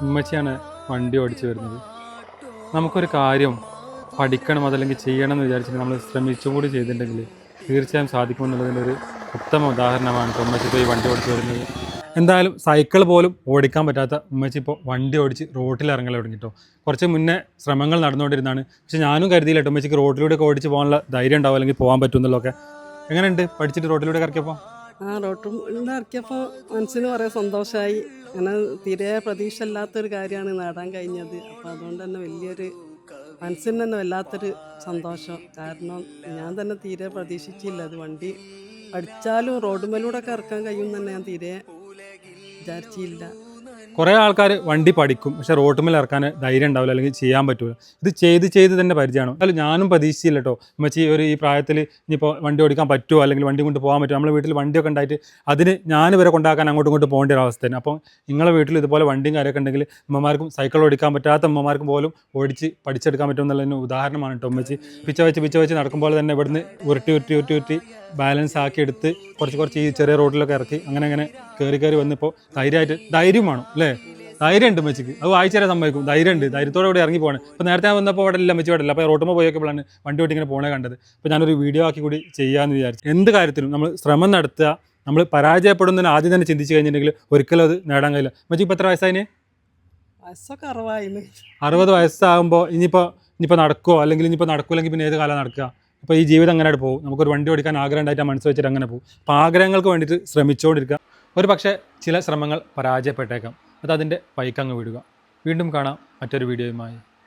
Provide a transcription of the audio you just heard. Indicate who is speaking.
Speaker 1: ഉമ്മച്ചിയാണ് വണ്ടി ഓടിച്ചു വരുന്നത്. നമുക്കൊരു കാര്യം പഠിക്കണം അതല്ലെങ്കിൽ ചെയ്യണം എന്ന് വിചാരിച്ചിട്ട് നമ്മൾ ശ്രമിച്ചും കൂടി ചെയ്തിട്ടുണ്ടെങ്കിൽ തീർച്ചയായും സാധിക്കുമെന്നുള്ളതിൻ്റെ ഒരു ഉത്തമ ഉദാഹരണമാണ് ഇപ്പോൾ ഉമ്മച്ചി ഇപ്പോൾ ഈ വണ്ടി ഓടിച്ചു വരുന്നത്. എന്തായാലും സൈക്കിൾ പോലും ഓടിക്കാൻ പറ്റാത്ത ഉമ്മച്ചി ഇപ്പോൾ വണ്ടി ഓടിച്ച് റോട്ടിൽ ഇറങ്ങൽ തുടങ്ങിട്ടോ. കുറച്ച് മുന്നേ ശ്രമങ്ങൾ നടന്നുകൊണ്ടിരുന്നതാണ്. പക്ഷേ ഞാനും കരുതിയില്ല കേട്ടോ ഉമ്മച്ചിക്ക് റോട്ടിലൂടെ ഒക്കെ ഓടിച്ച് പോകാനുള്ള ധൈര്യം ഉണ്ടാവും അല്ലെങ്കിൽ പോകാൻ പറ്റുമെന്നുള്ളതൊക്കെ. എങ്ങനെയുണ്ട് പഠിച്ചിട്ട് റോട്ടിലൂടെ ഇറക്കിയപ്പോൾ?
Speaker 2: റോട്ടും ഇറക്കിയപ്പോൾ മനസ്സിന് കുറേ സന്തോഷമായി. അങ്ങനെ തീരെ പ്രതീക്ഷ ഇല്ലാത്തൊരു കാര്യമാണ് നേടാൻ കഴിഞ്ഞത്. അപ്പോൾ അതുകൊണ്ട് തന്നെ വലിയൊരു മനസ്സിന് തന്നെ വല്ലാത്തൊരു സന്തോഷം. കാരണം ഞാൻ തന്നെ തീരെ പ്രതീക്ഷിച്ചില്ല അത് വണ്ടി പഠിച്ചാലും റോഡുമേലൂടെ ഒക്കെ ഇറക്കാൻ കഴിയും തന്നെ ഞാൻ തീരെ വിചാരിച്ചില്ല.
Speaker 1: കുറേ ആൾക്കാർ വണ്ടി പഠിക്കും, പക്ഷേ റോട്ടുമേൽ ഇറക്കാൻ ധൈര്യം ഉണ്ടാവില്ല അല്ലെങ്കിൽ ചെയ്യാൻ പറ്റില്ല. ഇത് ചെയ്ത് തന്നെ പരിചയമാണ്. എന്നാലും ഞാനും പ്രതീക്ഷിച്ചില്ല കേട്ടോ ഉമ്മച്ചി ഈ പ്രായത്തിൽ ഇനിയിപ്പോൾ വണ്ടി ഓടിക്കാൻ പറ്റുമോ അല്ലെങ്കിൽ വണ്ടി കൊണ്ട് പോകാൻ പറ്റുമോ. നമ്മുടെ വീട്ടിൽ വണ്ടിയൊക്കെ ഉണ്ടായിട്ട് അതിന് ഞാൻ വരെ കൊണ്ടാക്കാൻ അങ്ങോട്ടും ഇങ്ങോട്ട് പോകേണ്ട ഒരു അവസ്ഥയാണ്. അപ്പോൾ നിങ്ങളുടെ വീട്ടിൽ ഇതുപോലെ വണ്ടിയും കാര്യമൊക്കെ ഉണ്ടെങ്കിൽ ഉമ്മമാർക്കും സൈക്കിൾ ഓടിക്കാൻ പറ്റാത്ത ഉമ്മമാർക്കും പോലും ഓടിച്ച് പഠിച്ചെടുക്കാൻ പറ്റും എന്നുള്ളതിന് ഉദാഹരണമാണ് കേട്ടോ ഉമ്മച്ചി. പിച്ച വെച്ച് നടക്കുമ്പോൾ തന്നെ ഇവിടുന്ന് ഉരുട്ടി ബാലൻസ് ആക്കി എടുത്ത് കുറച്ച് ഈ ചെറിയ റോഡിലൊക്കെ ഇറക്കി അങ്ങനെ കയറി വന്നിപ്പോൾ ധൈര്യം വേണം അല്ലേ? ധൈര്യം ഉണ്ട് ഉമ്മച്ചിക്ക്. അത് വായിച്ചു തരാൻ സമ്മതിക്കും. ധൈര്യമുണ്ട്, ധൈര്യത്തോടെ ഇവിടെ ഇറങ്ങി പോകണം. ഇപ്പോൾ നേരത്തെ ഞാൻ വന്നപ്പോൾ അവിടെ ഇല്ല, ഉമ്മച്ചി അവിടെ ഇല്ല. അപ്പോൾ റോട്ടുമ്പോൾ പോയപ്പോഴാണ് വണ്ടി ഓട്ടി ഇങ്ങനെ പോകണേ കണ്ടത്. അപ്പോൾ ഞാനൊരു വീഡിയോ ആക്കി കൂടി ചെയ്യാമെന്ന് വിചാരിച്ചു. എന്ത് കാര്യത്തിലും നമ്മൾ ശ്രമം നടത്തുക. നമ്മൾ പരാജയപ്പെടുന്നതിന് ആദ്യം തന്നെ ചിന്തിച്ച് കഴിഞ്ഞിട്ടുണ്ടെങ്കിൽ ഒരിക്കലും അത് നേടാൻ കഴിയില്ല. ഉമ്മച്ചി ഇപ്പോൾ എത്ര വയസ്സായിന്?
Speaker 2: വയസ്സൊക്കെ
Speaker 1: 60 വയസ്സാകുമ്പോൾ ഇനിയിപ്പോൾ നടക്കുമോ അല്ലെങ്കിൽ ഇനിയിപ്പോൾ നടക്കില്ലെങ്കിൽ പിന്നെ ഏത് കാലം നടക്കുക? ഇപ്പോൾ ഈ ജീവിതം അങ്ങനെ പോകും. നമുക്കൊരു വണ്ടി ഓടിക്കാൻ ആഗ്രഹം ഉണ്ടായിട്ട് മനസ്സ് വെച്ചിട്ട് അങ്ങനെ പോകും. അപ്പോൾ ആഗ്രഹങ്ങൾക്ക് വേണ്ടിയിട്ട് ശ്രമിച്ചുകൊണ്ടിരിക്കുക. ഒരു പക്ഷേ ചില ശ്രമങ്ങൾ പരാജയപ്പെട്ടേക്കാം. അതതിൻ്റെ വഴിക്കങ്ങ് വിടുക. വീണ്ടും കാണാം മറ്റൊരു വീഡിയോയുമായി.